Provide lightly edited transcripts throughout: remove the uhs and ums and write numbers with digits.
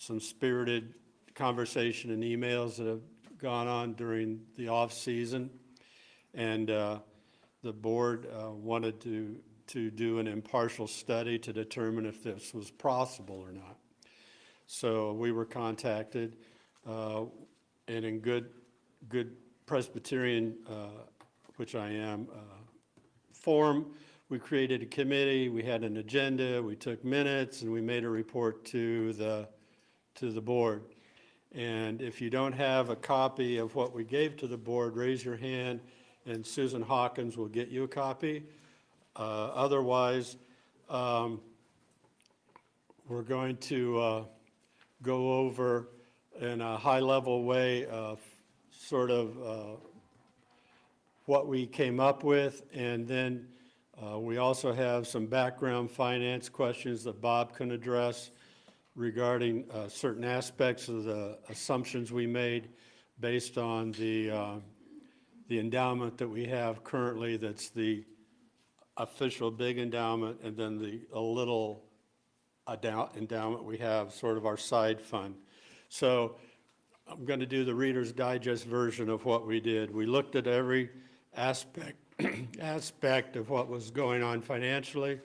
some spirited conversation and emails that have gone on during the off season, and the board wanted to do an impartial study to determine if this was possible or not. So we were contacted, and in good Presbyterian, which I am, form, we created a committee, we had an agenda, we took minutes, and we made a report to the board. And if you don't have a copy of what we gave to the board, raise your hand, and Susan Hawkins will get you a copy. Otherwise, we're going to go over in a high-level way of sort of what we came up with, and then we also have some background finance questions that Bob can address regarding certain aspects of the assumptions we made based on the endowment that we have currently, that's the official big endowment, and then a little endowment we have, sort of our side fund. So I'm going to do the Reader's Digest version of what we did. We looked at every aspect of what was going on financially.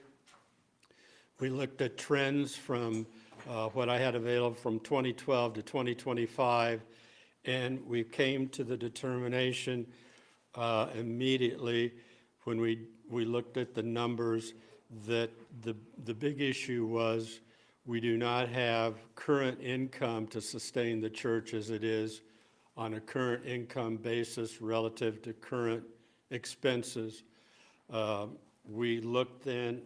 We looked at trends from what I had available from 2012 to 2025, and we came to the determination immediately when we looked at the numbers that the big issue was we do not have current income to sustain the church as it is on a current income basis relative to current expenses. We looked then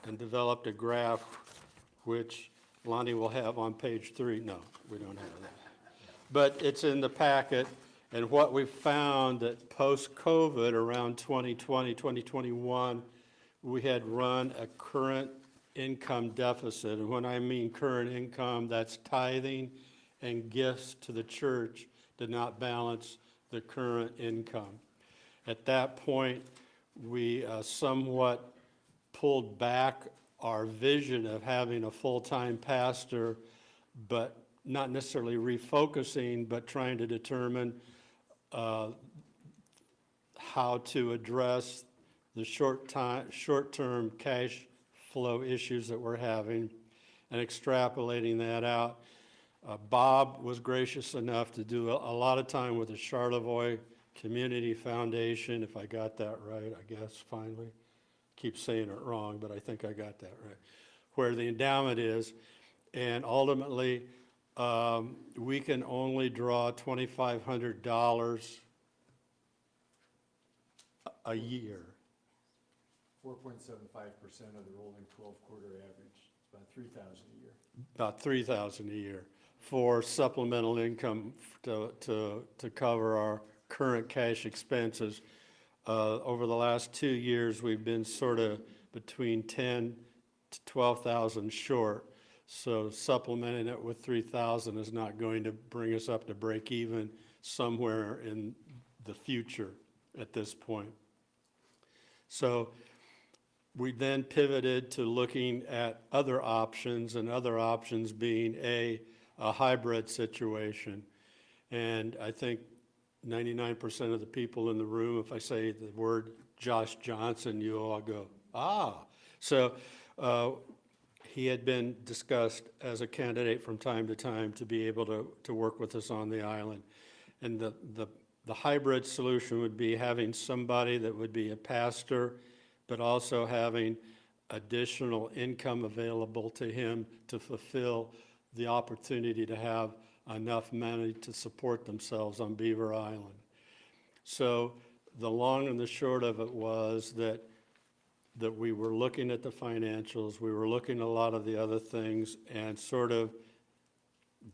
and developed a graph which Lonnie will have on page 3. No, we don't have that. But it's in the packet, and what we found that post-COVID around 2020, 2021, we had run a current income deficit. And when I mean current income, that's tithing and gifts to the church did not balance the current income. At that point, we somewhat pulled back our vision of having a full-time pastor, but not necessarily refocusing, but trying to determine how to address the short-term cash flow issues that we're having and extrapolating that out. Bob was gracious enough to do a lot of time with the Charlevoix Community Foundation, if I got that right, I guess, finally. Keep saying it wrong, but I think I got that right, where the endowment is. And ultimately, we can only draw $2,500 a year. 4.75% of the rolling 12-quarter average, about $3,000 a year. About $3,000 a year for supplemental income to cover our current cash expenses. Over the last 2 years, we've been sort of between 10 to 12,000 short. So supplementing it with 3,000 is not going to bring us up to break even somewhere in the future at this point. So we then pivoted to looking at other options, and other options being a hybrid situation. And I think 99% of the people in the room, if I say the word Josh Johnson, you all go, ah. So he had been discussed as a candidate from time to time to be able to work with us on the island. And the hybrid solution would be having somebody that would be a pastor, but also having additional income available to him to fulfill the opportunity to have enough money to support themselves on Beaver Island. So the long and the short of it was that we were looking at the financials, we were looking at a lot of the other things, and sort of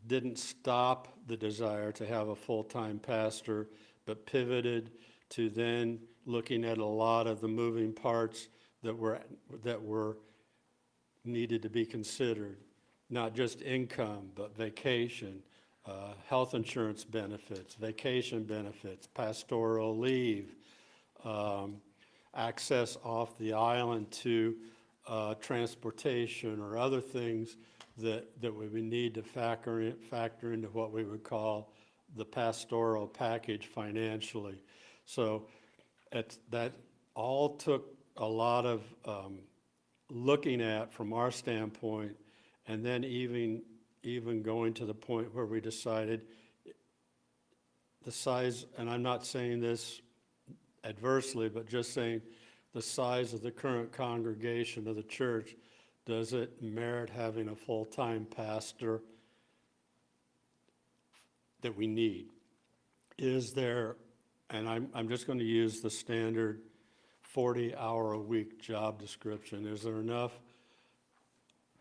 didn't stop the desire to have a full-time pastor, but pivoted to then looking at a lot of the moving parts that were needed to be considered. Not just income, but vacation, health insurance benefits, vacation benefits, pastoral leave, access off the island to transportation or other things that we would need to factor into what we would call the pastoral package financially. So that all took a lot of looking at from our standpoint, and then even going to the point where we decided the size, and I'm not saying this adversely, but just saying the size of the current congregation of the church, does it merit having a full-time pastor that we need? Is there, and I'm just going to use the standard 40-hour-a-week job description, is there enough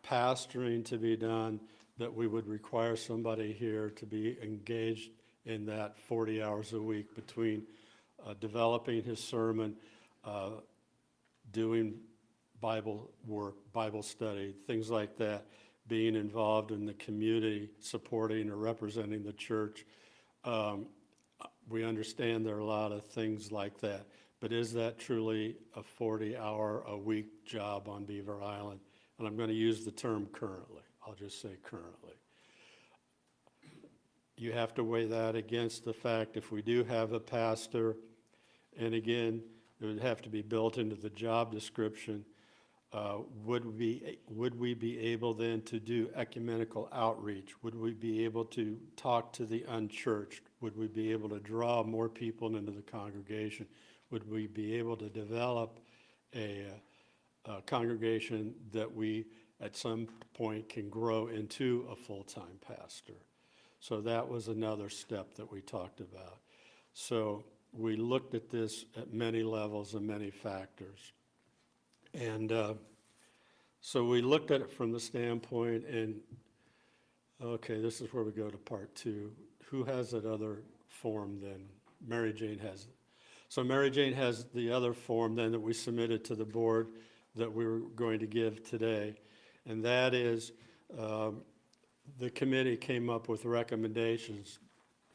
pastoring to be done that we would require somebody here to be engaged in that 40 hours a week between developing his sermon, doing Bible work, Bible study, things like that, being involved in the community, supporting or representing the church? We understand there are a lot of things like that, but is that truly a 40-hour-a-week job on Beaver Island? And I'm going to use the term currently. I'll just say currently. You have to weigh that against the fact if we do have a pastor, and again, it would have to be built into the job description, would we be able then to do ecumenical outreach? Would we be able to talk to the unchurched? Would we be able to draw more people into the congregation? Would we be able to develop a congregation that we at some point can grow into a full-time pastor? So that was another step that we talked about. So we looked at this at many levels and many factors. And so we looked at it from the standpoint, and okay, this is where we go to part two. Who has that other form then? Mary Jane has it. So Mary Jane has the other form then that we submitted to the board that we were going to give today. And that is, the committee came up with recommendations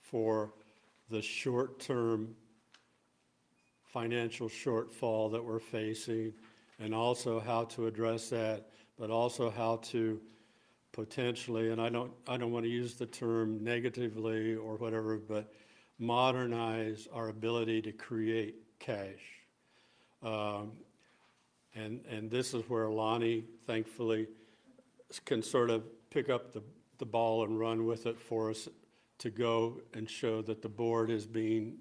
for the short-term financial shortfall that we're facing, and also how to address that, but also how to potentially, and I don't want to use the term negatively or whatever, but modernize our ability to create cash. And this is where Lonnie, thankfully, can sort of pick up the ball and run with it for us to go and show that the board is being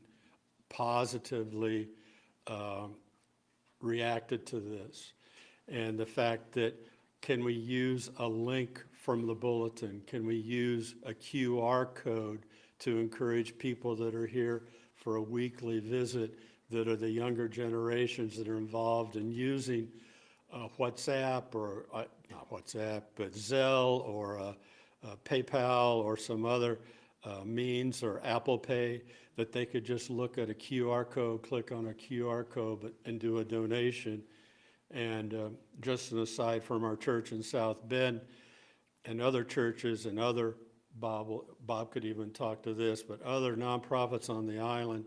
positively reacted to this. And the fact that, can we use a link from the bulletin? Can we use a QR code to encourage people that are here for a weekly visit, that are the younger generations that are involved in using WhatsApp, or not WhatsApp, but Zelle or PayPal or some other means, or Apple Pay, that they could just look at a QR code, click on a QR code and do a donation. And just an aside, from our church in South Bend and other churches and other, Bob could even talk to this, but other nonprofits on the island,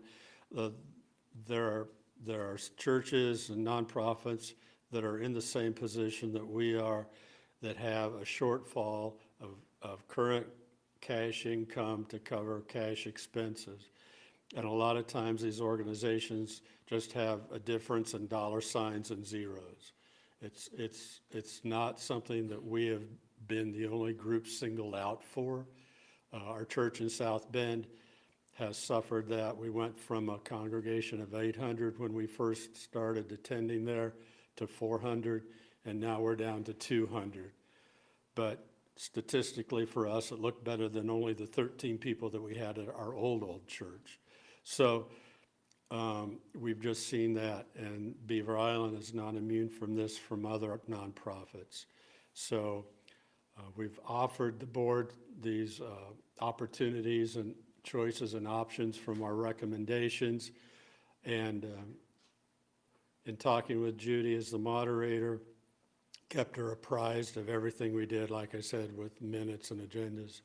there are churches and nonprofits that are in the same position that we are, that have a shortfall of current cash income to cover cash expenses. And a lot of times these organizations just have a difference in dollar signs and zeros. It's not something that we have been the only group singled out for. Our church in South Bend has suffered that. We went from a congregation of 800 when we first started attending there to 400, and now we're down to 200. But statistically for us, it looked better than only the 13 people that we had at our old church. So we've just seen that, and Beaver Island is not immune from this from other nonprofits. So we've offered the board these opportunities and choices and options from our recommendations. And in talking with Judy as the moderator, kept her apprised of everything we did, like I said, with minutes and agendas.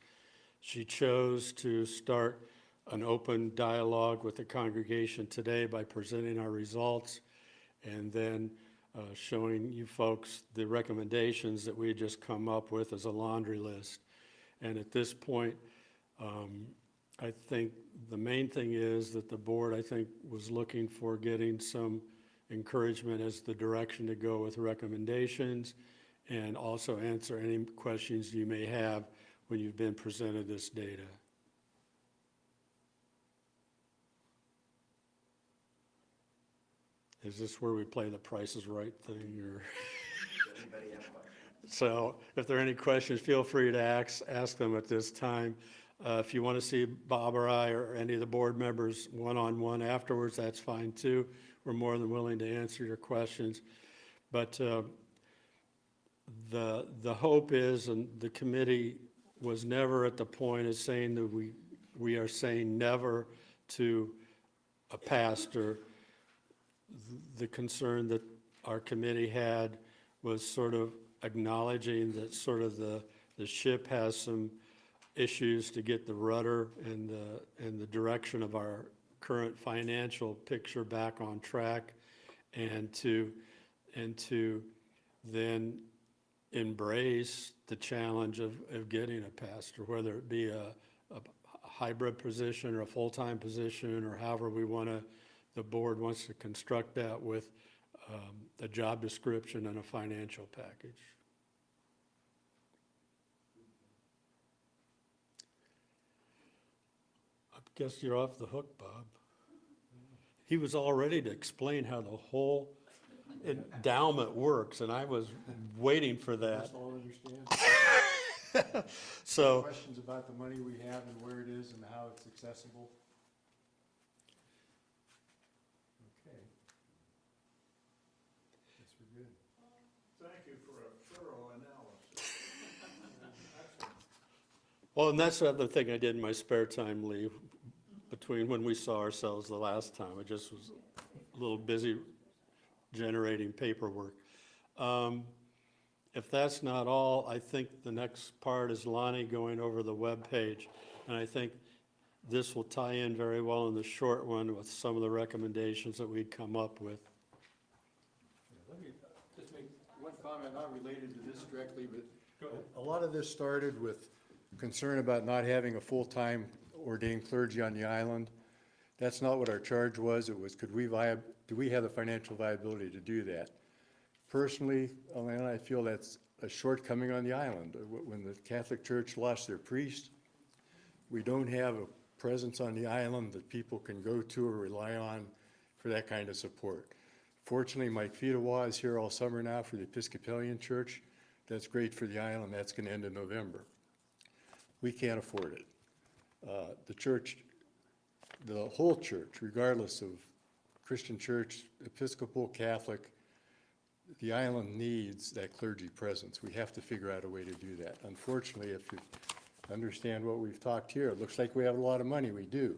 She chose to start an open dialogue with the congregation today by presenting our results, and then showing you folks the recommendations that we just come up with as a laundry list. And at this point, I think the main thing is that the board, I think, was looking for getting some encouragement as the direction to go with recommendations, and also answer any questions you may have when you've been presented this data. Is this where we play the Price is Right thing, or? Anybody have questions? So if there are any questions, feel free to ask them at this time. If you want to see Bob or I or any of the board members one-on-one afterwards, that's fine too. We're more than willing to answer your questions. But the hope is, and the committee was never at the point of saying that we are saying never to a pastor. The concern that our committee had was sort of acknowledging that sort of the ship has some issues to get the rudder and the direction of our current financial picture back on track, and to then embrace the challenge of getting a pastor, whether it be a hybrid position or a full-time position, or however the board wants to construct that with a job description and a financial package. I guess you're off the hook, Bob. He was all ready to explain how the whole endowment works, and I was waiting for that. Just all understand. So, Questions about the money we have and where it is and how it's accessible? Okay. Guess we're good. Thank you for a thorough analysis. Excellent. well, and that's the other thing I did in my spare time, Lee, between when we saw ourselves the last time. I just was a little busy generating paperwork. If that's not all, I think the next part is Lonnie going over the webpage. And I think this will tie in very well in the short one with some of the recommendations that we'd come up with. Let me just make one comment, not related to this directly, but a lot of this started with concern about not having a full-time ordained clergy on the island. That's not what our charge was. It was, do we have the financial viability to do that? Personally, Alana, I feel that's a shortcoming on the island. When the Catholic Church lost their priest, we don't have a presence on the island that people can go to or rely on for that kind of support. Fortunately, Mike Fedewa is here all summer now for the Episcopalian Church. That's great for the island. That's going to end in November. We can't afford it. The church, the whole church, regardless of Christian church, Episcopal, Catholic, the island needs that clergy presence. We have to figure out a way to do that. Unfortunately, if you understand what we've talked here, it looks like we have a lot of money. We do.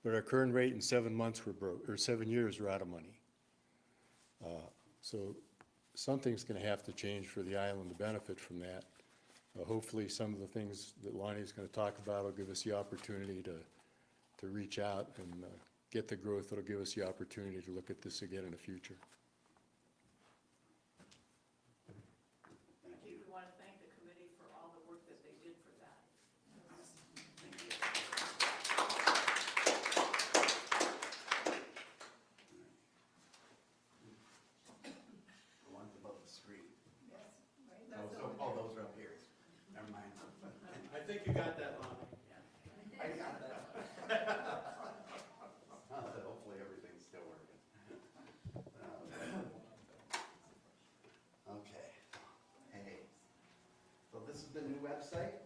But our current rate in 7 months we're broke, or 7 years we're out of money. So something's going to have to change for the island to benefit from that. Hopefully some of the things that Lonnie's going to talk about will give us the opportunity to reach out and get the growth that'll give us the opportunity to look at this again in the future. We want to thank the committee for all the work that they did for that. Thank you. The ones above the screen. Yes, right. Those are up here. Never mind. I think you got that, Lonnie. I got that. Hopefully everything's still working. Okay. Hey. So this is the new website.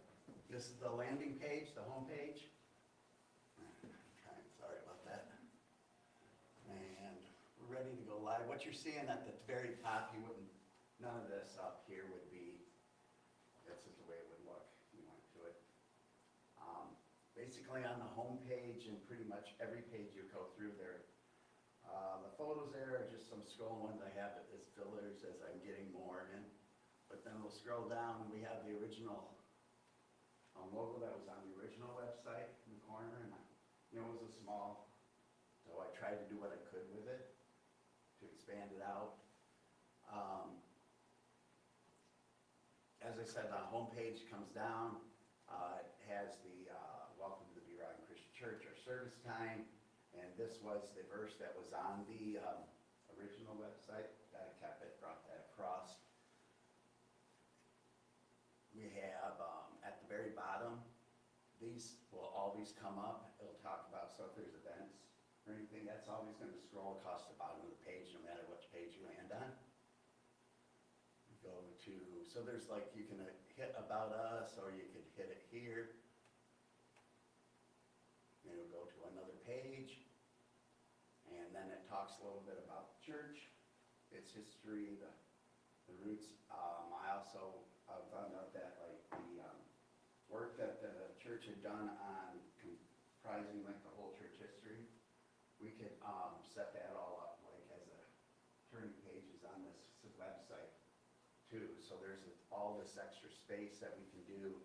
This is the landing page, the home page. Okay, sorry about that. And we're ready to go live. What you're seeing at the very top, none of this up here would be, this is the way it would look if you went to it. Basically on the home page and pretty much every page you go through there, the photos there are just some scrolling ones I have as fillers as I'm getting more in. But then we'll scroll down and we have the original logo that was on the original website in the corner, and it was a small, so I tried to do what I could with it to expand it out. As I said, the homepage comes down, it has the, welcome to the Beaver Christian Church, our service time, and this was the verse that was on the, original website, I kept it, brought that across. We have, at the very bottom, these will always come up, it'll talk about, so if there's events or anything, that's always gonna scroll across the bottom of the page, no matter which page you land on. Go to, so there's like, you can hit about us, or you could hit it here. And it'll go to another page, and then it talks a little bit about the church, its history, the roots. I also found out that like the work that the church had done on comprising like the whole church history, we could set that all up like as a turning pages on this website too. So there's all this extra space that we can do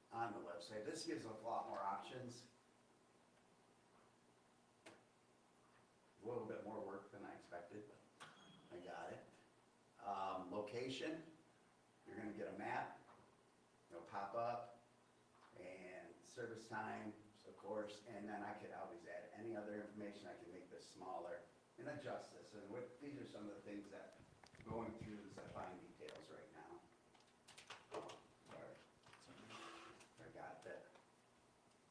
on the website. This gives us a lot more options. A little bit more work than I expected, but I got it. Location, you're gonna get a map, it'll pop up, and service times, of course, and then I could always add any other information. I can make this smaller and adjust this. And these are some of the things that going through the fine details right now. Sorry. Forgot that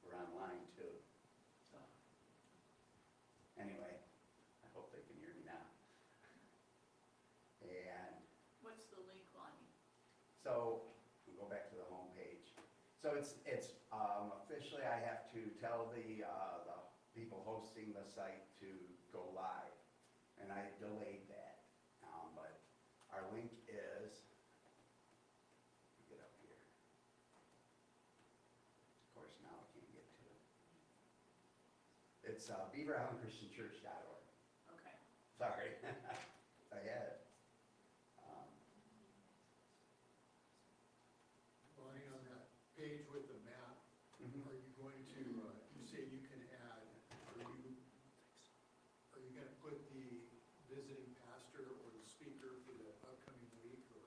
we're online too. So, anyway, I hope they can hear me now. And What's the link, Lonnie? so, we'll go back to the home page. So it's officially, I have to tell the people hosting the site to go live, and I delayed that. But our link is, get up here. Of course, now I can't get to it. It's beaverislandchristianchurch.org. Okay. Sorry, I had it. Bonnie, on that page with the map, are you going to, you say you can add, are you gonna put the visiting pastor or the speaker for the upcoming week, or?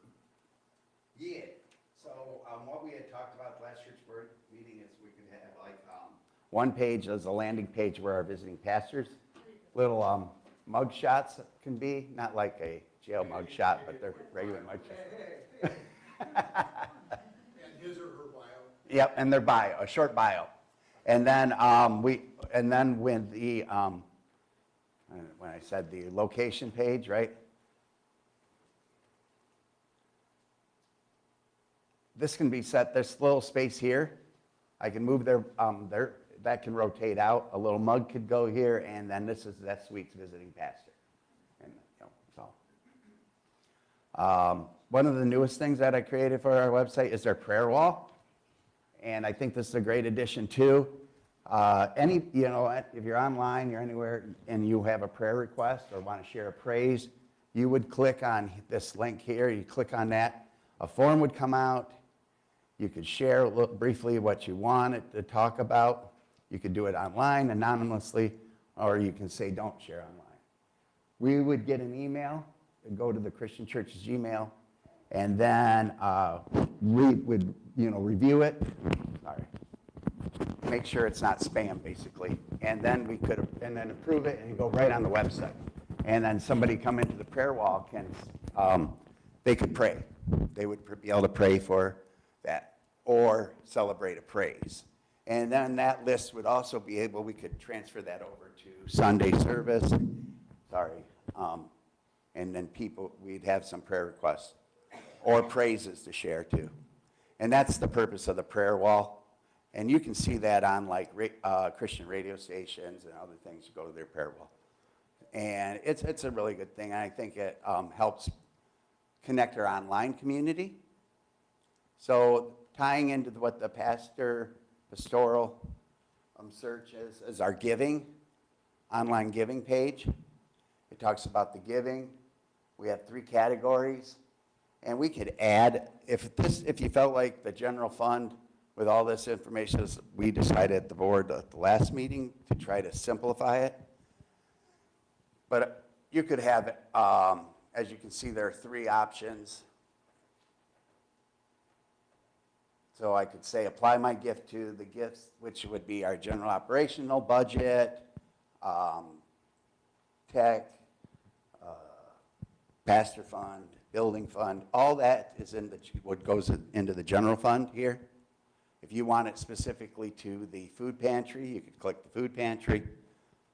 Yeah, so what we had talked about last year's board meeting is we could have like, one page is a landing page where our visiting pastors, little mug shots can be, not like a jail mug shot, but they're regular mug shots. And his or her bio? Yep, and their bio, a short bio. And then when the, when I said the location page, right? This can be set, this little space here, I can move that can rotate out. A little mug could go here, and then this is that suite's visiting pastor. And, so. One of the newest things that I created for our website is our prayer wall. And I think this is a great addition too. If you're online, you're anywhere, and you have a prayer request or want to share a praise, you would click on this link here. You click on that. A form would come out. You could share briefly what you wanted to talk about. You could do it online, anonymously, or you can say don't share online. We would get an email, and go to the Christian Church's Gmail, and then we would review it. Sorry. Make sure it's not spam, basically. And then we could approve it and go right on the website. And then somebody come into the prayer wall they could pray. They would be able to pray for that or celebrate a praise. And then that list would also be we could transfer that over to Sunday service. Sorry. And then we'd have some prayer requests or praises to share too. And that's the purpose of the prayer wall. And you can see that on like Christian radio stations and other things. Go to their prayer wall. And it's a really good thing. I think it helps connect our online community. So tying into what the pastoral search is our giving, online giving page. It talks about the giving. We have 3 categories. And we could add, if you felt like the general fund with all this information, we decided at the board at the last meeting to try to simplify it. But you could have as you can see, there are 3 options. So I could say apply my gift to the gifts, which would be our general operational budget, tech, pastor fund, building fund, all that is in what goes into the general fund here. If you want it specifically to the food pantry, you could click the food pantry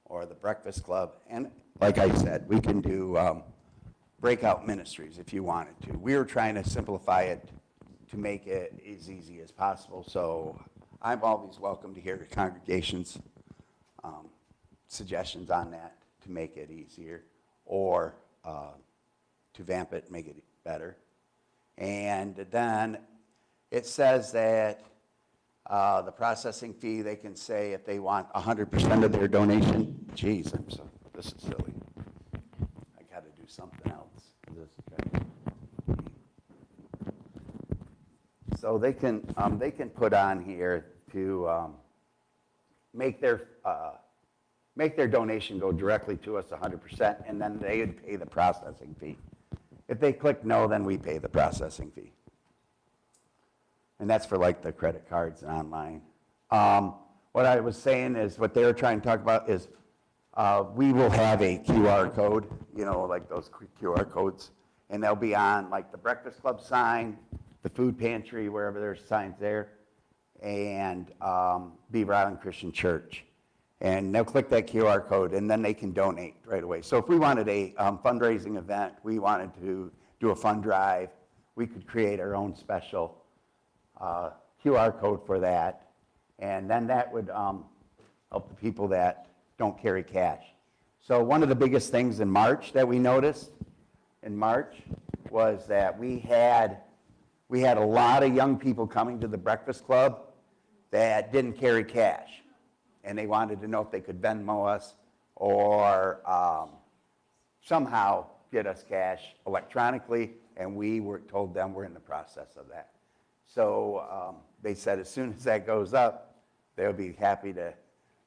or the breakfast club. And like I said, we can do breakout ministries if you wanted to. We were trying to simplify it to make it as easy as possible. So I'm always welcome to hear the congregation's suggestions on that to make it easier, or to vamp it, make it better. And then it says that the processing fee, they can say if they want 100% of their donation. Geez, this is silly. I got to do something else. So they can put on here to make their donation go directly to us 100%, and then they would pay the processing fee. If they click no, then we pay the processing fee. And that's for like the credit cards and online. What I was saying is, what they were trying to talk about is we will have a QR code, like those QR codes, and they'll be on like the Breakfast Club sign, the food pantry, wherever there's signs there, and Beaver Island Christian Church. And they'll click that QR code, and then they can donate right away. So if we wanted a fundraising event, we wanted to do a fund drive, we could create our own special QR code for that, and then that would help the people that don't carry cash. So one of the biggest things in March that we noticed in March was that we had a lot of young people coming to the Breakfast Club that didn't carry cash, and they wanted to know if they could Venmo us or somehow get us cash electronically, and we told them we're in the process of that. So they said as soon as that goes up, they'll be happy to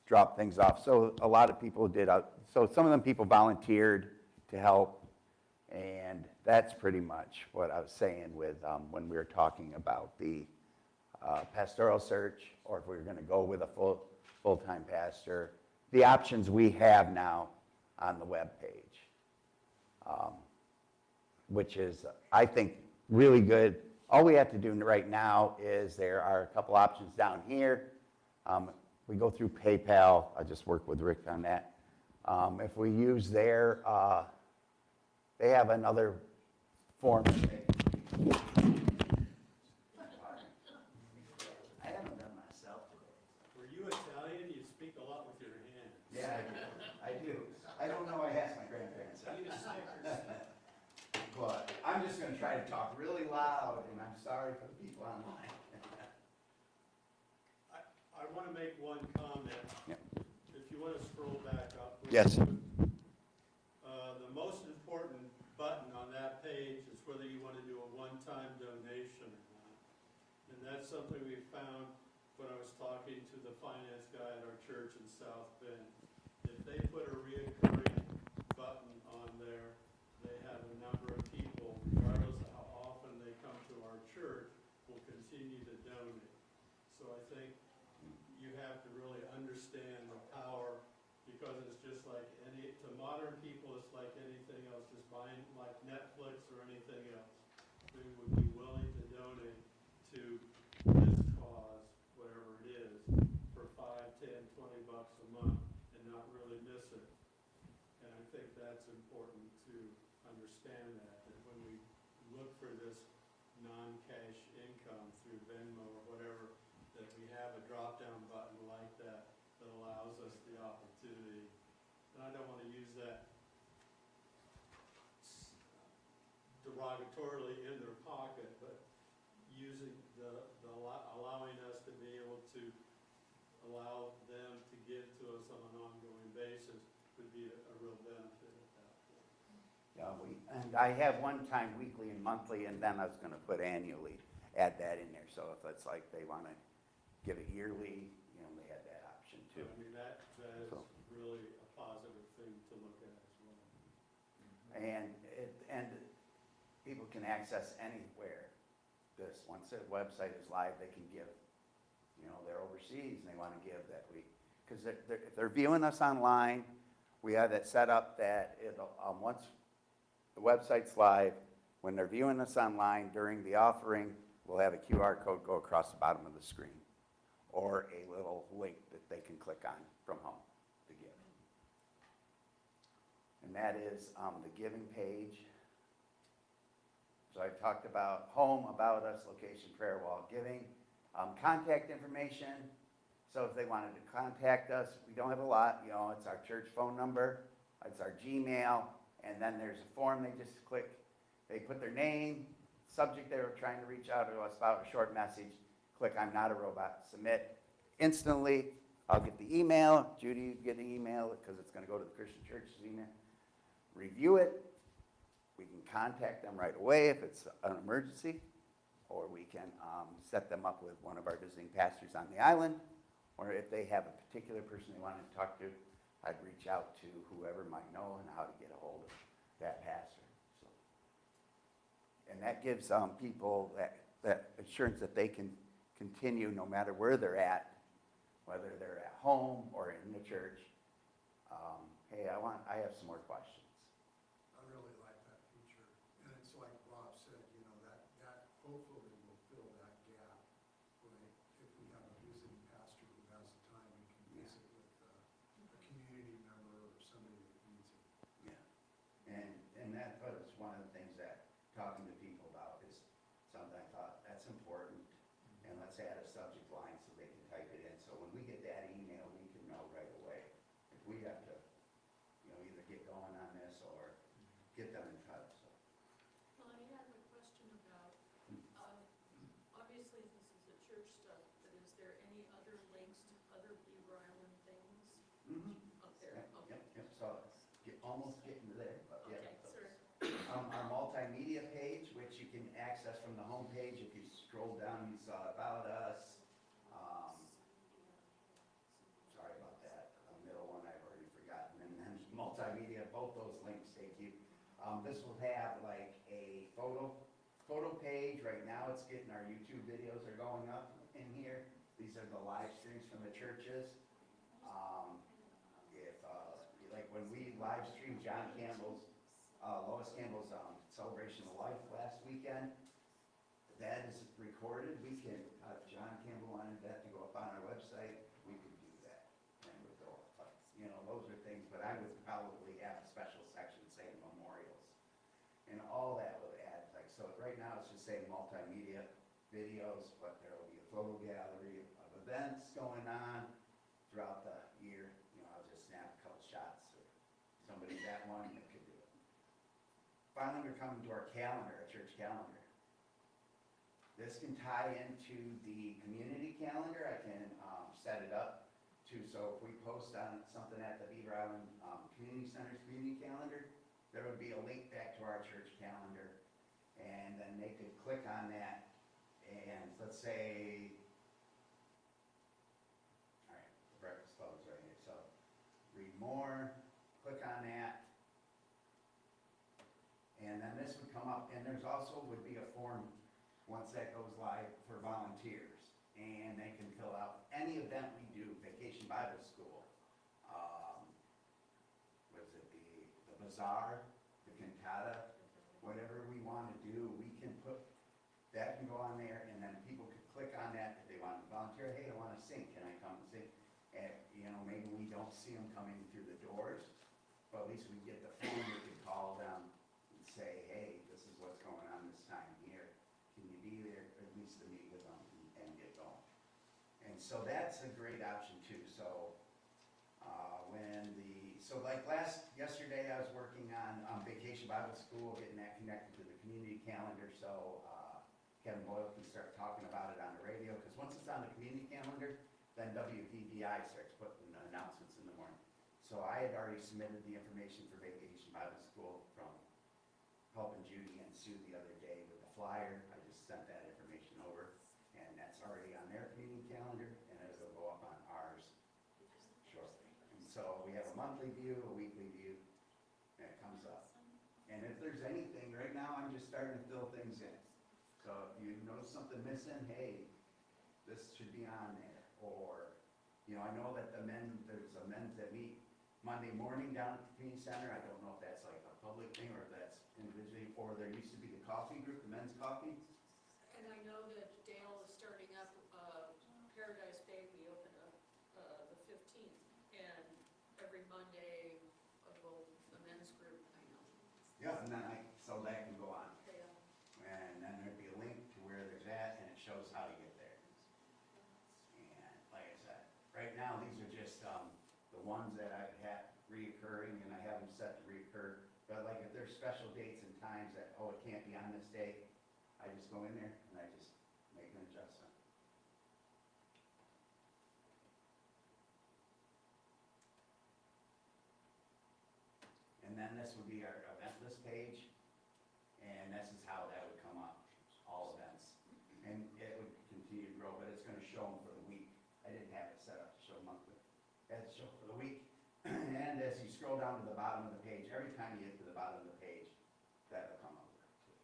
drop things off. So a lot of people did. So some of them people volunteered to help, and that's pretty much what I was saying with when we were talking about the pastoral search, or if we were going to go with a full-time pastor, the options we have now on the web page, which is, I think, really good. All we have to do right now is there are a couple options down here. We go through PayPal. I just work with Rick on that. If we use their, they have another form. I haven't done myself today. Were you Italian? You speak a lot with your hands. Yeah, I do. I don't know. I asked my grandparents that. But I'm just going to try to talk really loud, and I'm sorry for the people online. I want to make one comment. Yep. If you want to scroll back up. please. Yes. The most important button on that page is whether you want to do a one-time donation or not. And that's something we found when I was talking to the finance guy at our church in South Bend. If they put a reoccurring button on there, they have a number of people, regardless of how often they come to our church, will continue to donate. So I think you have to really understand the power, because it's just like to modern people, it's like anything else, just buying like Netflix or anything else. We would be willing to donate to this cause, whatever it is, for $5, $10, $20 a month and not really miss it. And I think that's important to understand that when we look for this non-cash income through Venmo or whatever, that we have a drop-down button like that that allows us the opportunity. And I don't want to use that derogatorily in their pocket, but using allowing us to be able to allow them to give to us on an ongoing basis would be a real benefit at that point. Yeah, and I have one time weekly and monthly, and then I was going to put annually, add that in there. So if it's like they want to give it yearly, they have that option too. I mean, that is really a positive thing to look at as well. And can access anywhere. Once the website is live, they can give. You know, they're overseas and they want to give that week. Because if they're viewing us online, we have it set up that once the website's live, when they're viewing us online during the offering, we'll have a QR code go across the bottom of the screen, or a little link that they can click on from home to give. And that is the giving page. So I talked about home, about us, location, prayer wall, giving, contact information. So if they wanted to contact us, we don't have a lot, you know, it's our church phone number, it's our Gmail, and then there's a form they just click. They put their name, subject they were trying to reach out to us about, a short message, click I'm not a robot, submit. Instantly, I'll get the email, Judy will get the email because it's going to go to the Christian Church's email. Review it. We can contact them right away if it's an emergency, or we can set them up with one of our visiting pastors on the island, or if they have a particular person they wanted to talk to, I'd reach out to whoever might know and how to get a hold of that pastor. So, and that gives people that assurance that they can continue no matter where they're at, whether they're at home or in the church. Hey, I have some more questions. I really like that feature, and it's like Rob said, you know, that hopefully will fill that gap, right? If we have a visiting pastor who has the time and can visit with a community member or somebody that needs it. Yeah, and that was one of the things that talking to people about is something I thought, that's important, and let's add a subject line so they can type it in. So when we get that email, we can know right away if we have to, you know, either get going on this or get them in touch. So. Well, I have a question about, obviously this is a church stuff, but is there any other links to other Beaver Island things up there? Okay. Yep. So almost getting to there, but yeah. Okay, sir. Our multimedia page, which you can access from the home page. If you scroll down, you saw About Us. Sorry about that. The middle one I've already forgotten. And then multimedia, both those links take you. This will have like a photo page. Right now it's getting our YouTube videos are going up in here. These are the live streams from the churches. Like when we live streamed Lois Campbell's Celebration of Life last weekend, that is recorded. We can, if John Campbell wanted that to go up on our website, we could do that. And it would go up. You know, those are things, but I would probably have a special section saying memorials. And all that would add, like, so right now it's just saying multimedia videos, but there will be a photo gallery of events going on throughout the year. You know, I'll just snap a couple shots or somebody that one that could do it. Finally, we're coming to our calendar, our church calendar. This can tie into the community calendar. I can set it up to, so if we post on something at the Beaver Island Community Center's community calendar, there would be a link back to our church calendar, and then they could click on that, and let's say, all right, the breakfast club is right here, so read more, click on that, and then this would come up, and there's also would be a form once that goes live for volunteers, and they can fill out any event we do, Vacation Bible School, what is it, the bazaar, the cantata, whatever we want to do, we can put, that can go on there, and then people could click on that if they want to volunteer. Hey, I want to sing, can I come and sing? And, you know, maybe we don't see them coming through the doors, but at least we get the phone, we can call them and say, hey, this is what's going on this time of year. Can you be there, at least to meet with them and get going? And so that's a great option too. So like yesterday I was working on Vacation Bible School, getting that connected to the community calendar, so Kevin Boyle can start talking about it on the radio, because once it's on the community calendar, then WPBI starts putting the announcements in the morning. So I had already submitted the information for Vacation Bible School from helping Judy and Sue the other day with the flyer. I just sent that information over, and that's already on their community calendar, and it'll go up on ours shortly. And so we have a monthly view, a weekly view, and it comes up. And if there's anything, right now I'm just starting to fill things missing, hey, this should be on there. Or, you know, I know that there's a men's that meet Monday morning down at the community center. I don't know if that's like a public thing or if that's individually, or there used to be the coffee group, the men's coffee. And I know that Dale is starting up, Paradise Bay, we open up, the 15th, and every Monday, the men's group, I know. Yeah, and then so that can go on. They, And then there'd be a link to where there's at, and it shows how to get there. And like I said, right now, these are just, the ones that I've had reoccurring, and I have them set to reoccur. But like if there's special dates and times that, oh, it can't be on this date, I just go in there and I just make an adjustment. And then this would be our event list page, and this is how that would come up, all events. And it would continue to grow, but it's gonna show them for the week. I didn't have it set up to show monthly. It had to show for the week. And as you scroll down to the bottom of the page, every time you get to the bottom of the page, that'll come up there too.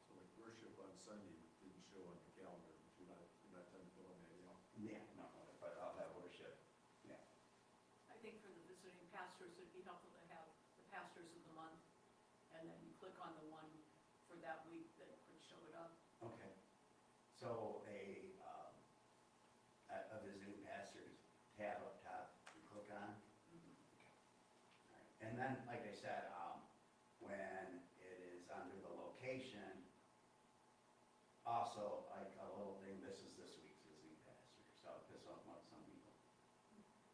So like worship on Sunday didn't show on the calendar, but you're not done filling that out. Yeah, no, but I'll have worship, yeah. I think for the visiting pastors, it'd be helpful to have the pastors of the month, and then you click on the one for that week that would show it up. Okay. So a visiting pastor's tab up top, you click on. All right. And then, like I said, when it is under the location, also like a little thing, this is this week's visiting pastor, so this one wants some people.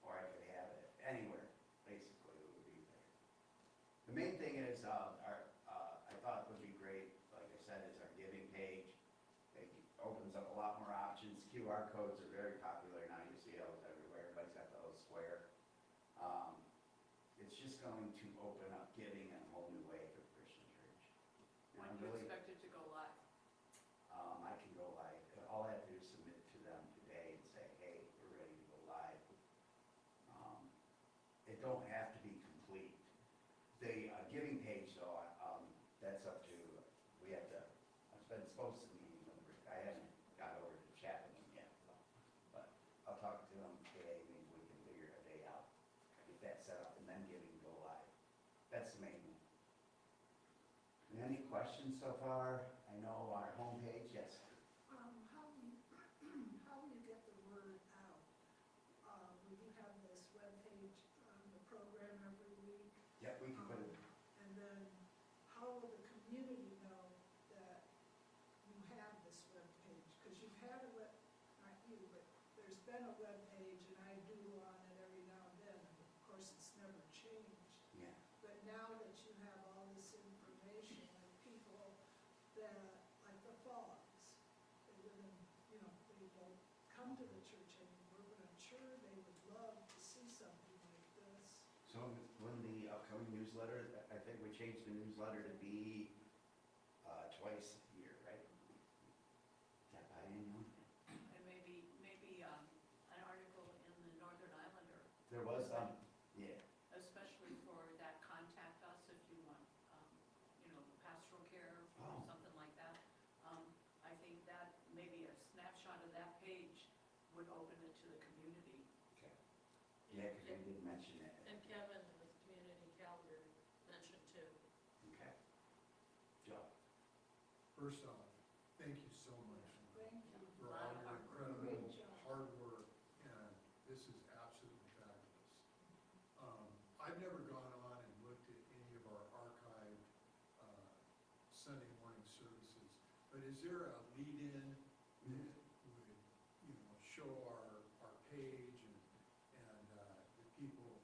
Or I could have it anywhere, basically, it would be there. The main thing is, I thought would be great, like I said, is our giving page. It opens up a lot more options. QR codes are very popular now, you see those everywhere, everybody's got the little square. It's just going to open up giving in a whole new way for the Christian church. And When I'm do you really, expect it to go live? I can go live, all I have to do is submit to them today and say, hey, we're ready to go live. It don't have to be complete. The giving page though, that's up to, we have to, I've been supposed to meet with Rick, I haven't got over to chat with him yet, so. But I'll talk to him today, maybe we can figure a day out, get that set up and then giving go live. That's the main one. Any questions so far? I know our homepage, yes. How will you get the word out? Will you have this webpage on the program every week? Yep, we can put it, And then how will the community know that you have this webpage? Because you've had a not you, but there's been a webpage and I doodle on it every now and then. And of course, it's never changed. yeah. But now that you have all this information, like people that, like the Fogs, they live in, you know, they don't come to the church anymore, but I'm sure they would love to see something like this. So when the upcoming newsletter, I think we changed the newsletter to be twice a year, right? Is that biannual? And maybe an article in the Northern Islander, There was, yeah, especially for that contact us if you want, pastoral care or Oh. something like that. I think that maybe a snapshot of that page would open it to the community. okay. Yeah, because we did mention it. And Kevin with Community Calendar mentioned too. Okay. Joe? First off, thank you so much Thank you. for all your incredible Great job. hard work, and this is absolutely fabulous. I've never gone on and looked at any of our archived Sunday morning services, but is there a lead-in that would, show our page and the people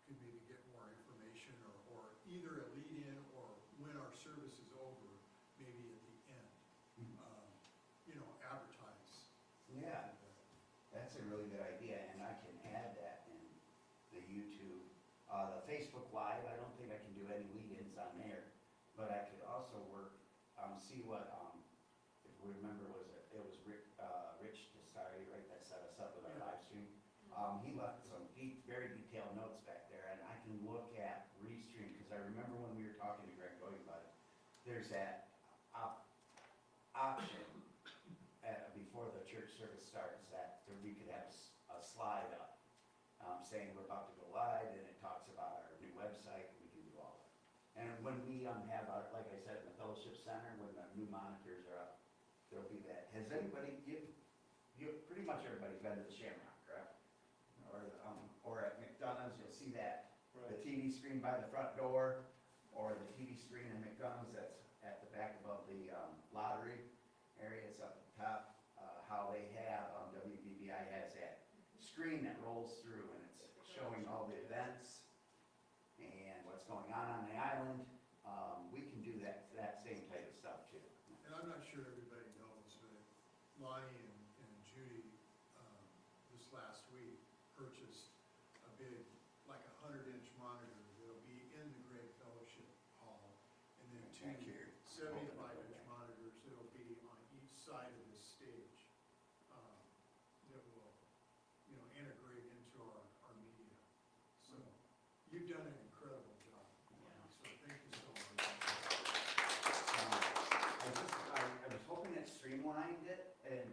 could maybe get more information, or either a lead-in or when our service is over, maybe at the end, advertise. Yeah, that's a really good idea, and I can add that in the YouTube. The Facebook Live, I don't think I can do any lead-ins on there, but I could also work, see what, if we remember, it was Rich Testari, right, that set us up with our live stream. He left some very detailed notes back there, and I can look at Restream, because I remember when we were talking to Greg Goy there's that option before the church service starts that we could have a slide up saying we're about to go live, and it talks about our new website, we can do all that. And when we have our, like I said, in the fellowship center, when the new monitors are up, there'll be that. Has anybody, pretty much everybody's been to the Shamrock, correct? Or at McDonald's, you'll see that, the TV screen by the front door, or the TV screen in McDonald's that's at the back above the lottery area, it's up at the top. How they have, WBBI has that screen that rolls through, and it's showing all the events and what's going on the island. We can do that same type of stuff too. And I'm not sure everybody knows, but Lonnie and Judy, this last week, purchased a big, like 100-inch monitor that'll be in the Great Fellowship Hall, and then two Back here. 75-inch monitors that'll be on each side of this stage, that will, integrate into our media. So, you've done an incredible job, Lonnie, so thank you so much. I was hoping it streamlined it and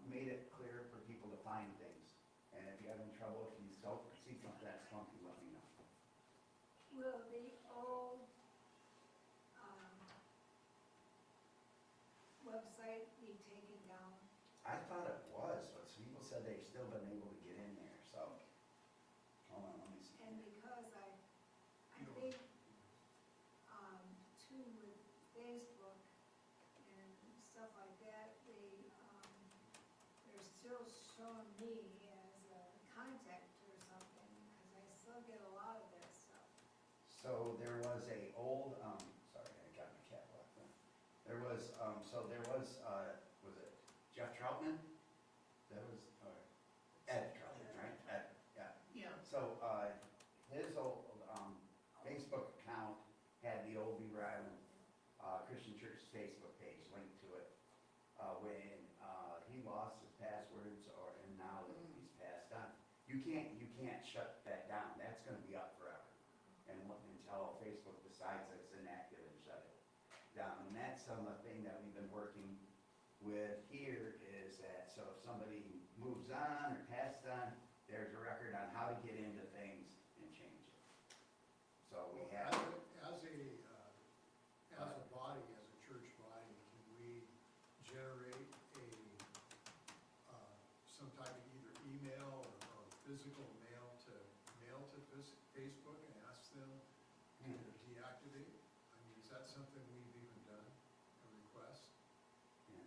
made it clear for people to find things. And if you have any trouble, if you don't see something that's funky, let me know. Will the old, website be taken down? I thought it was, but some people said they've still been able to get in there, so. Hold on, let me see. And because I think, too, with Facebook and stuff like that, they're still showing me as a contact or something, because I still get a lot of that stuff. So there was a old, sorry, I got my cat locked in. There was, was it Jeff Troutman? That was, Ed Troutman, right? Ed, yeah. Yeah. So, his old, Facebook account had the old Beaver Island, Christian Church Facebook page linked to it. When, he lost his passwords and now that he's passed on. You can't shut that down. That's gonna be up forever. And until Facebook decides that it's inactive and shut it down. And that's some of the thing that we've been working with here is that, so if somebody moves on or passed on, there's a record on how to get into things and change it. So we have. As a body, as a church body, can we generate some type of either email or physical mail to Facebook and ask them to deactivate? I mean, is that something we've even done, a request? Yeah.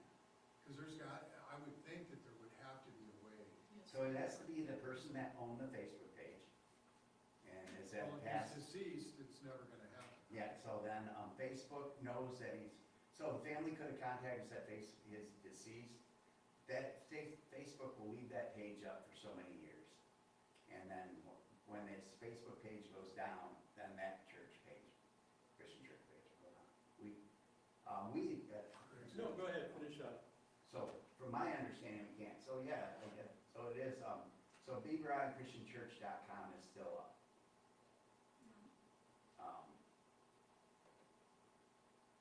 Because I would think that there would have to be a way. So it has to be the person that owned the Facebook page. And is that Well, if past? he's deceased, it's never gonna happen. Yeah, so then, Facebook knows that so the family could have contacted us that is deceased. That Facebook will leave that page up for so many years. And then when this Facebook page goes down, then that church page, Christian church page will go down. No, go ahead, finish up. So from my understanding, we can't. So yeah, I get, so it is, so BeaverIslandChristianChurch.com is still up.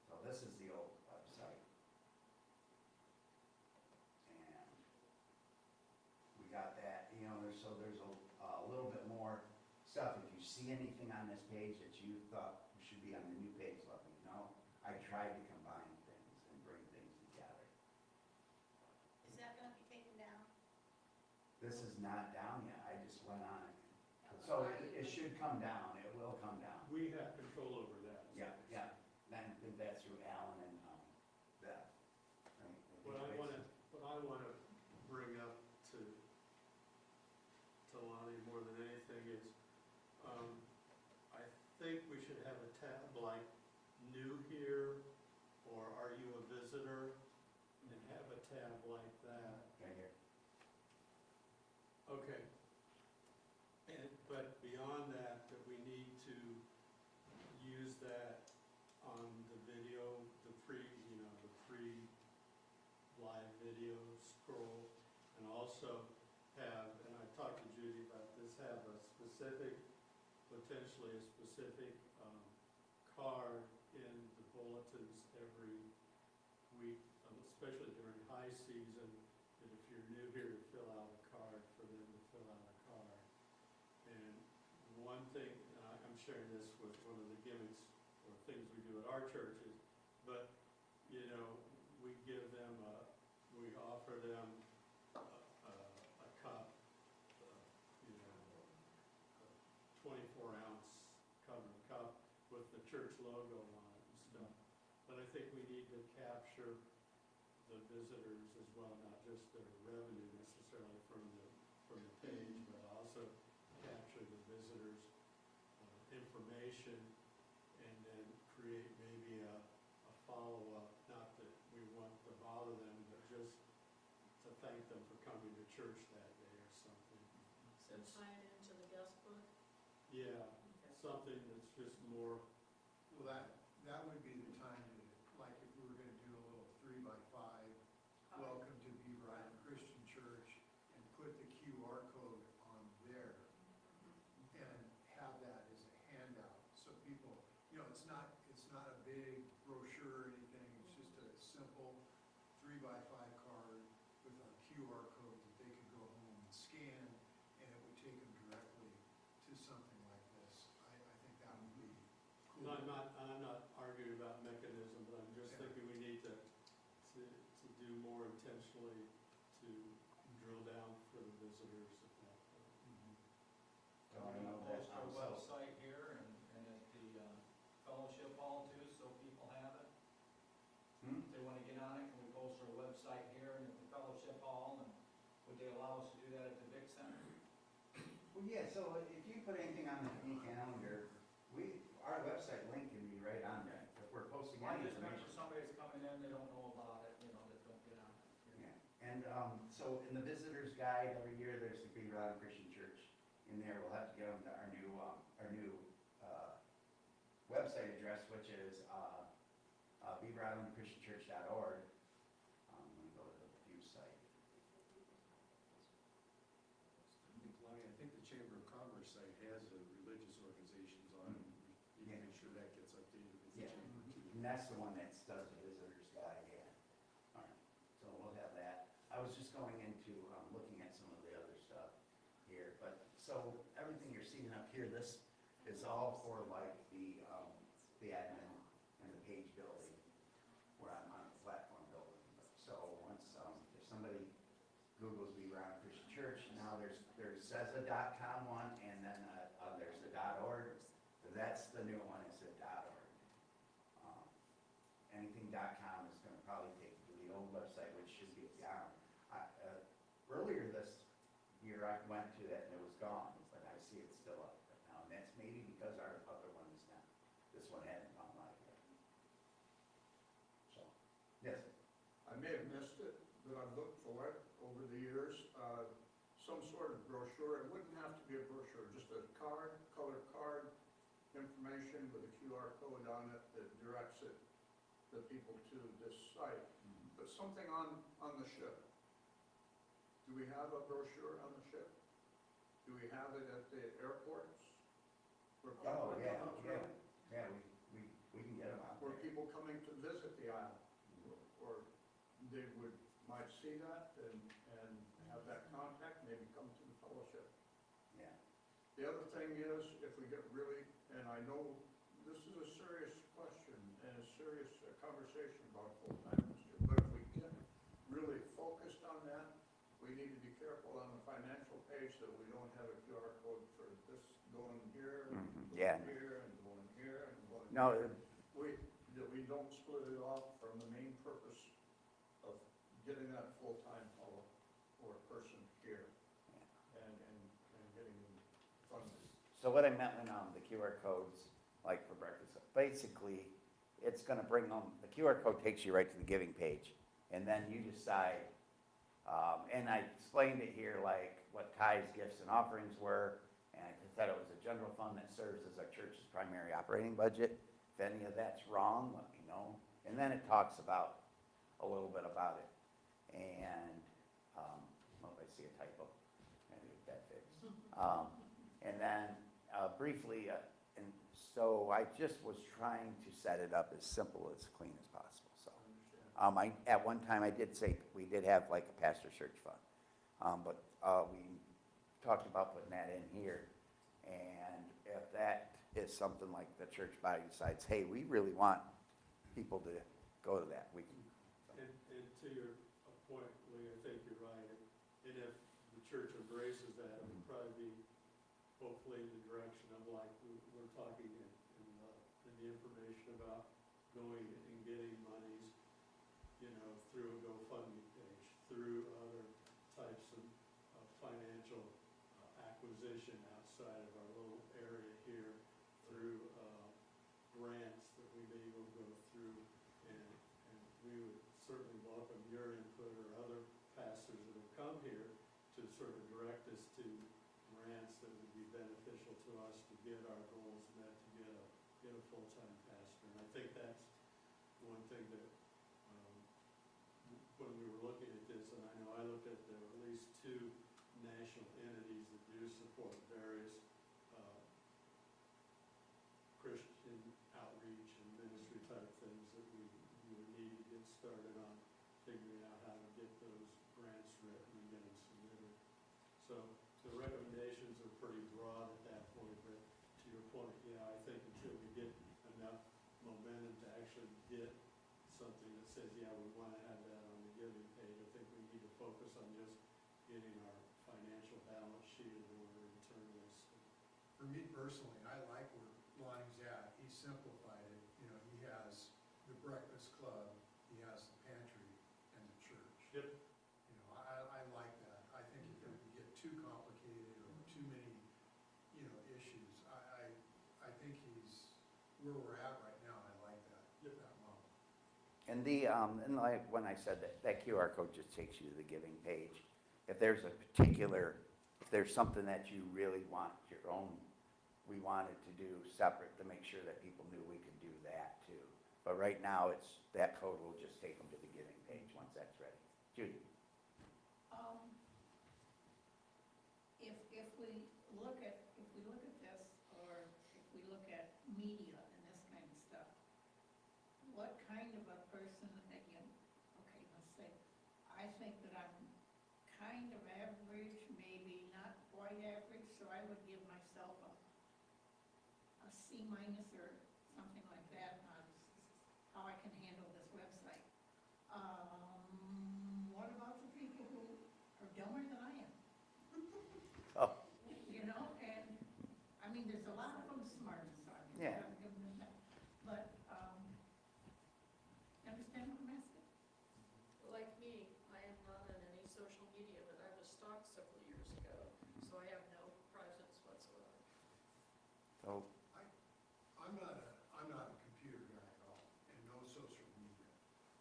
So this is the old website. And we got that, there's a little bit more stuff. If you see anything on this page that you thought should be on the new page, let me know. I tried to combine things and bring things together. Is that gonna be taken down? This is not down yet, I just went on it. So it should come down, it will come down. We have control over that. Yeah, yeah, then did that through Alan and, Beth. Right? What I wanna bring up to Lonnie more than anything is, I think we should have a tab like new here, or are you a visitor? And have a tab like that. Right here. Okay. But beyond that, that we need to use that on the video, the pre-live video scroll, and also have, and I talked to Judy about this, have a specific, potentially a specific card in the bulletins sharing this with one of the gimmicks or things we do at our churches, but, you know, we give them we offer them a cup, you know, a 24-ounce covered cup with the church logo on it and stuff. But I think we need to capture the visitors as well, not just their revenue necessarily from the page, but also capture the visitors' information, and then create maybe a follow-up, not that we want to bother them, but just to thank them for coming to church that day or something. So tie it into the guest book. Yeah, something that's just more, Well, that would be the time to, like, if we were gonna do a little 3x5, welcome to Beaver Island Christian Church, and put the QR code on there, and have that as a handout, so people, you know, it's not a big brochure or anything, it's just a simple 3x5 card with a QR code that they could go home and scan, and it would take them directly to something like this. I think that would be cool. I'm not arguing about mechanism, but I'm just Yeah. thinking we need to do more intentionally to drill down for the visitors at that point. Can we post our website here and at the fellowship hall too, so people have it? Hmm? If they wanna get on it, can we post our website here and at the fellowship hall, and would they allow us to do that at the Vic Center? Well, yeah, so if you put anything on the e-calendar, our website link can be right on there. If we're posting I any just remember information. somebody's coming in, they don't know about it, you know, that don't get on it. Yeah, and so in the visitor's guide, every year, there's the Beaver Island Christian Church in there. We'll have to get them to our new website address, which is beaverislandchristianchurch.org. Let me go to the view site. Lonnie, I think the Chamber of Commerce site has religious organizations on it. You can make sure that gets updated with the Yeah. chamber too. And that's the one that does the visitor's guide, yeah. All right, so we'll have that. I was just going into, looking at some of the other stuff here, but, so everything you're seeing up here, this is all for like the admin and the page building, where I'm on the platform building. So once, if somebody Googles Beaver Island Christian Church, now there's a.com one, and then there's the .org. That's the new one, is the .org. Anything.com is gonna probably take you to the old website, which should be down. Earlier this year, I went to that and it was gone, but I see it's still up right now, and that's maybe because our other one is not, this one hadn't gone live yet. So, yes, I may have missed it, but I've looked for it over the years. Some sort of brochure, it wouldn't have to be a brochure, just a card, colored card, information with a QR code on it that directs the people to this site. But something on the ship. Do we have a brochure on the ship? Do we have it at the airports? Where people oh, are yeah, coming through? yeah, we can get them out Where there. people coming to visit the island, or they might see that and have that contact, maybe come to the fellowship. Yeah, The other thing is, if we get really, and I know this is a serious question and a serious conversation about full-time ministry, but if we get really focused on that, we need to be careful on the financial page that we don't have a QR code for this going here, yeah. going here, and going here, and going No, here. That we don't split it off from the main purpose of getting that full-time fellow or person here and getting them funded. So what I meant when the QR codes, like for breakfast, basically, it's gonna bring them, the QR code takes you right to the giving page, and then you decide, and I explained it here, like what tithes, gifts, and offerings were, and I said it was a general fund that serves as our church's primary operating budget. If any of that's wrong, let me know. And then it talks about, a little bit about it. And, well, if I see a typo, maybe get that fixed. And then briefly, and so I just was trying to set it up as simple, as clean as possible, so. At one time, I did say, we did have like a pastor search fund, but we talked about putting that in here. And is something like the church body decides, hey, we really want people to go to that, we can. And to your point, Lee, I think you're right. And if the church embraces that, it would probably be hopefully in the direction of like we're talking in the information about going and getting monies, you know, through a GoFundMe page, through other types of financial acquisition outside of our little area here, through grants that we may go through, and we would certainly welcome your input or other pastors that have come here to sort of direct us to grants that would be beneficial to us to get our goals met, to get a full-time pastor. And I think that's one thing that, when we were looking at this, and I know I looked at, there were at least 2 national entities that do support various Christian outreach and ministry type things that we would need to get started on figuring out how to get those grants written and get them submitted. So the recommendations are pretty broad at that point, but to your point, yeah, I think until we get enough momentum to actually get something that says, yeah, we want to have that on the giving page, I think we need to focus on just getting our financial balance sheet in order internally. So, For me personally, I like where Lonnie's at. He simplified it. You know, he has the breakfast club, he has the pantry, and the church. Yep. You know, I like that. I think if it would get too complicated or too many, you know, issues, I think he's, where we're at right now, I like that, that model. And and like when I said that QR code just takes you to the giving page. If there's a particular, if there's something that you really want your own, we wanted to do separate to make sure that people knew we could do that too. But right now, that code will just take them to the giving page once that's ready. Judy? If we look at this, or if we look at media and this kind of stuff, what kind of a person, again, okay, let's say, I think that I'm kind of average, maybe not quite average, so I would give myself a C- or something like that on how I can handle this website. What about the people who are dumber than I am? Oh. You know, and, I mean, there's a lot of them smart, so I'm Yeah. giving them that. But, understand what I'm asking? Like me, I am not on any social media, but I was stalked several years ago, so I have no presence whatsoever. So, I'm not a computer guy at all, and no social media.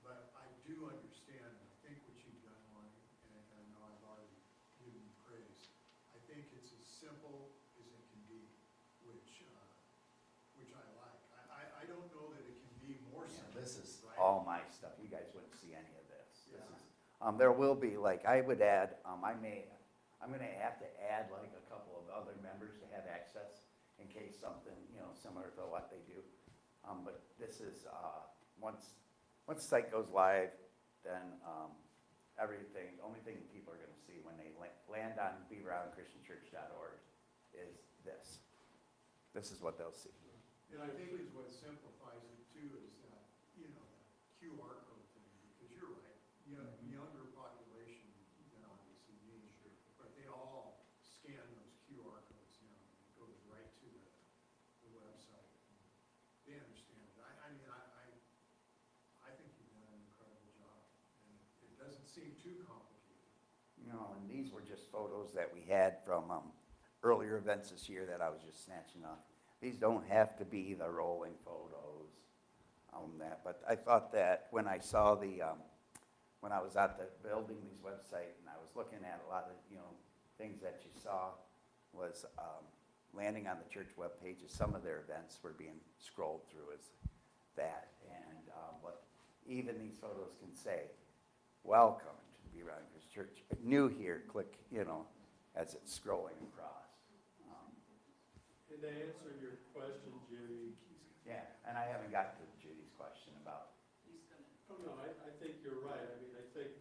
But I do understand, and I think what you've done, Lonnie, and I know I've already given you praise, I think it's as simple as it can be, which I like. I don't know that it can be more simple. this is right? all my stuff. You guys wouldn't see any of this. This is, there will be, like, I would add, I'm gonna have to add like a couple of other members to have access in case something, you know, similar to what they do. But this is, once the site goes live, then everything, the only thing people are gonna see when they land on beaverislandchristianchurch.org is this. This is what they'll see. And I think is what simplifies it too, is that, you know, that QR code thing, because you're right, younger population than obviously me, but they all scan those QR codes now, and it goes right to the website. They understand it. I mean, I think you've done an incredible job, and it doesn't seem too complicated. You know, and these were just photos that we had from earlier events this year that I was just snatching off. These don't have to be the rolling photos on that, but I thought that when I saw when I was at the building these website and I was looking at a lot of, you know, things that you saw was landing on the church webpage, some of their events were being scrolled through as that. And what even these photos can say, welcome to the Beaver Island Christian Church. New here, click, you know, as it's scrolling across. And to answer your question, Judy, Yeah, and I haven't got to Judy's question about, He's gonna. oh no, I think you're right. I mean, I think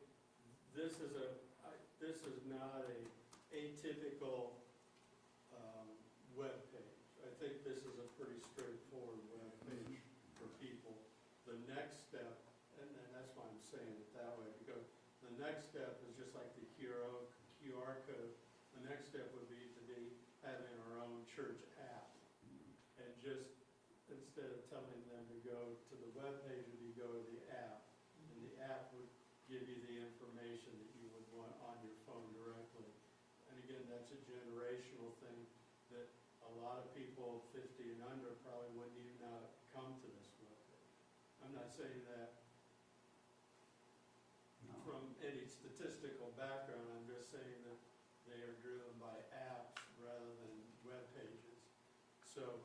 this is not a atypical webpage. I think this is a pretty the next step is just like the QR code. The next step would be to be having our own church app. And just, instead of telling them to go to the webpage, would you go to the app? And the app would give you the information that you would want on your phone directly. And again, that's a generational thing that a lot of people 50 and under probably wouldn't even know how to come to this webpage. I'm not saying that from any statistical background, I'm just saying that they are driven by apps rather than web pages. So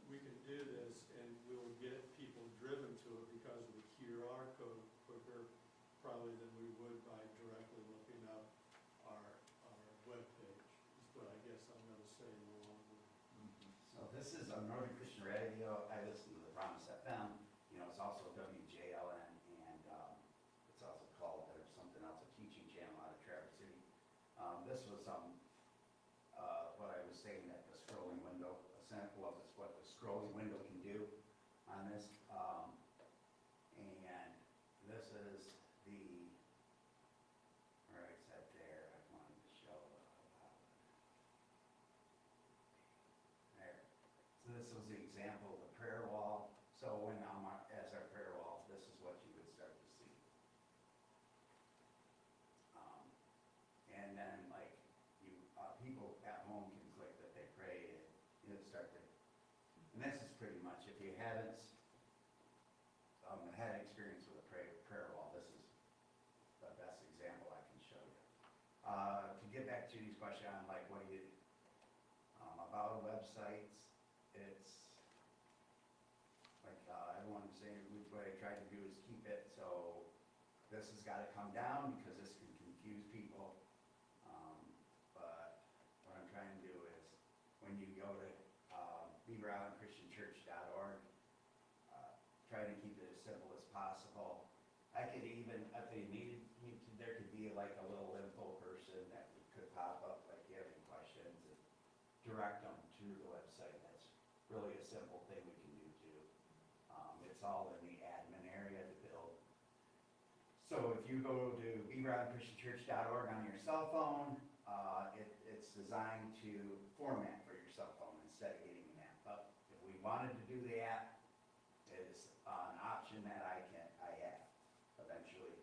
we can do this and we'll get people driven to it because of the QR code quicker probably than we would by directly looking up our web page, is what I guess I'm gonna say in the long run. So this is on Northern Christian Radio. I listen to the Promise FM. You know, it's also WJLN, and it's also called, there's something else, a teaching channel out of Traverse City. This was what I was saying, that the scrolling window, well, it's what the scrolling window can do on this. And this is the, where I said there, I wanted to show. There. So this was the example of the prayer wall. So when as our prayer wall, this is what you would start to see. And then like people at home can click that they pray, and it'll start to. And this is pretty much, if you haven't had experience with a prayer wall, this is the best example I can show you. To get back to Judy's question on like what do you about websites, it's like everyone was saying, what I tried to do is keep it so this has got to come down because this can confuse people. But what I'm trying to do is when you go to beaverislandchristianchurch.org, try to keep it as simple as possible. I could even, if they needed, there could be like a little info person that could pop up, like you have any questions, and direct them to the website. That's really a simple thing we can do too. It's all in the admin area to build. So if you go to beaverislandchristianchurch.org on your cell phone, it's designed to format for your cell phone instead of getting an app up. If we wanted to do the app, it's an option that I have eventually.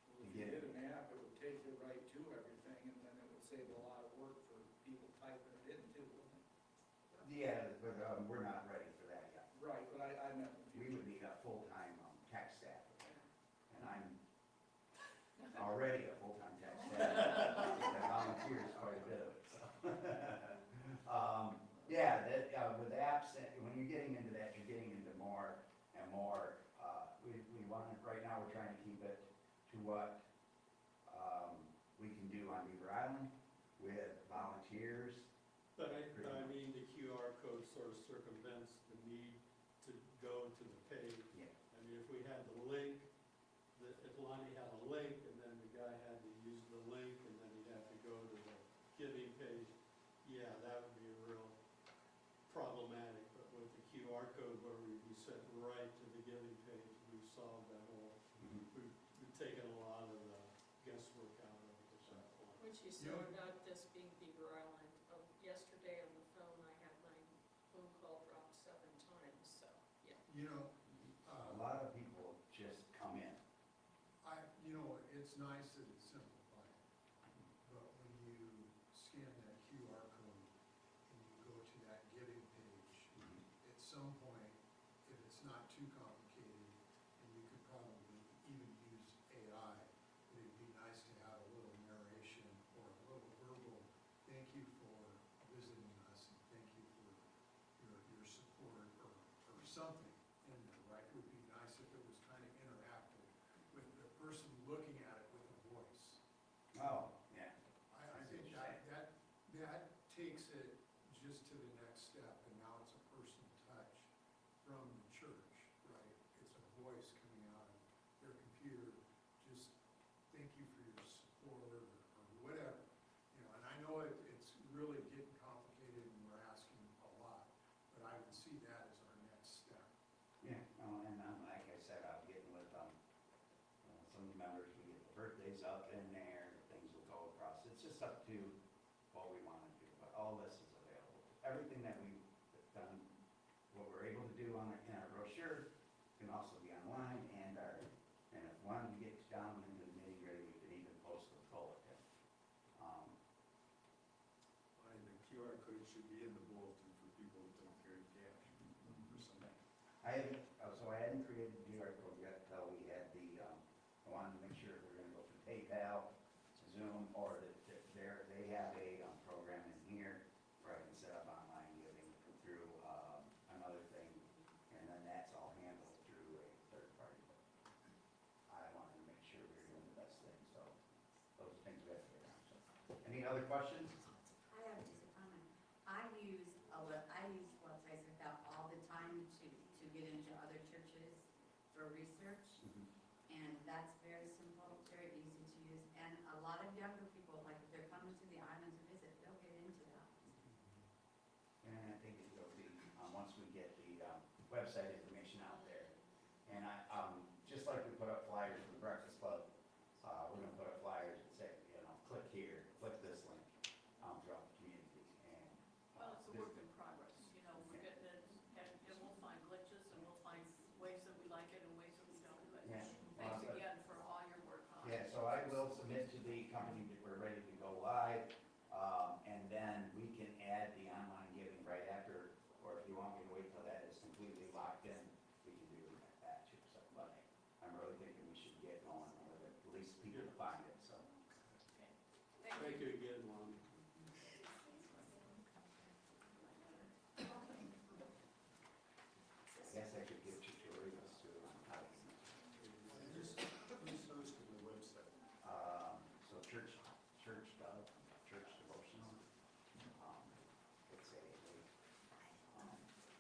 Well, if you did an app, it would take you right to everything, and then it would save a lot of work for people typing it in too, wouldn't it? Yeah, but we're not ready for that yet. Right, but I meant in the We future. would need a full-time tech staff, and I'm already a full-time tech staff. I volunteers quite a bit of it, so. Yeah, with apps, when you're getting into that, you're getting into more and more. We want, right now, we're trying to keep it to what we can do on Beaver Island with volunteers. But I mean, the QR code sort of circumvents the need to go to the page. Yeah. I mean, if we had the link, if Lonnie had a link, and then the guy had to use the link, and then he'd have to go to the giving page, yeah, that would be real problematic. But with the QR code where we'd be sent right to the giving page, we've solved that whole, we've taken a lot of the guesswork out of it at that point. Which you said about this being Beaver Island. Yesterday on the phone, I had my phone call dropped 7 times, so, yeah. You know, A lot of people just come in. it's nice that it's simplified, but when you scan that QR code and you go to that giving page, at some point, if it's not too complicated, and you could probably even use AI, it'd be nice to have a little narration or a little verbal, thank you for visiting us, and thank you for your support, or something in there, right? It would be nice if it was kind of interactive with the person looking at it with a voice. Oh, yeah. I think that takes it just to the next step, and now it's a personal touch from the church, right? It's a voice coming out of their computer, just thank you for your support, or whatever. And I know it's really getting complicated and we're asking a lot, but I would see that as our next step. just up to what we want to do, but all this is available. Everything that we've done, what we're able to do in our brochure can also be online, and if one gets down into the nitty gritty, we can even post a bulletin. And the QR code should be in the bulletin for people that don't carry cash or something. So I hadn't created the QR code yet until we had I wanted to make sure if we're gonna go for PayPal, Zoom, or they have a program in here where I can set up online giving through another thing, and then that's all handled through a third party. I wanted to make sure we were doing the best thing, so those are things we have to get on. So, any other questions? I have just a comment. I use websites like that all the time to get into other churches for research. And that's very simple, very easy to use. And a lot of younger people, like if they're coming to the island to visit, they'll get into that. And I think it'll be, once we get the website information out there. And just like we put up flyers for the Breakfast Club, we're gonna put up flyers that say, click here, click this link, throughout the community. And Well, it's a work in progress, we're getting it, and we'll find glitches, and we'll find ways that we like it and ways that we don't, but Yeah. thanks again for all your work on it. Yeah, so I will submit to the company that we're ready to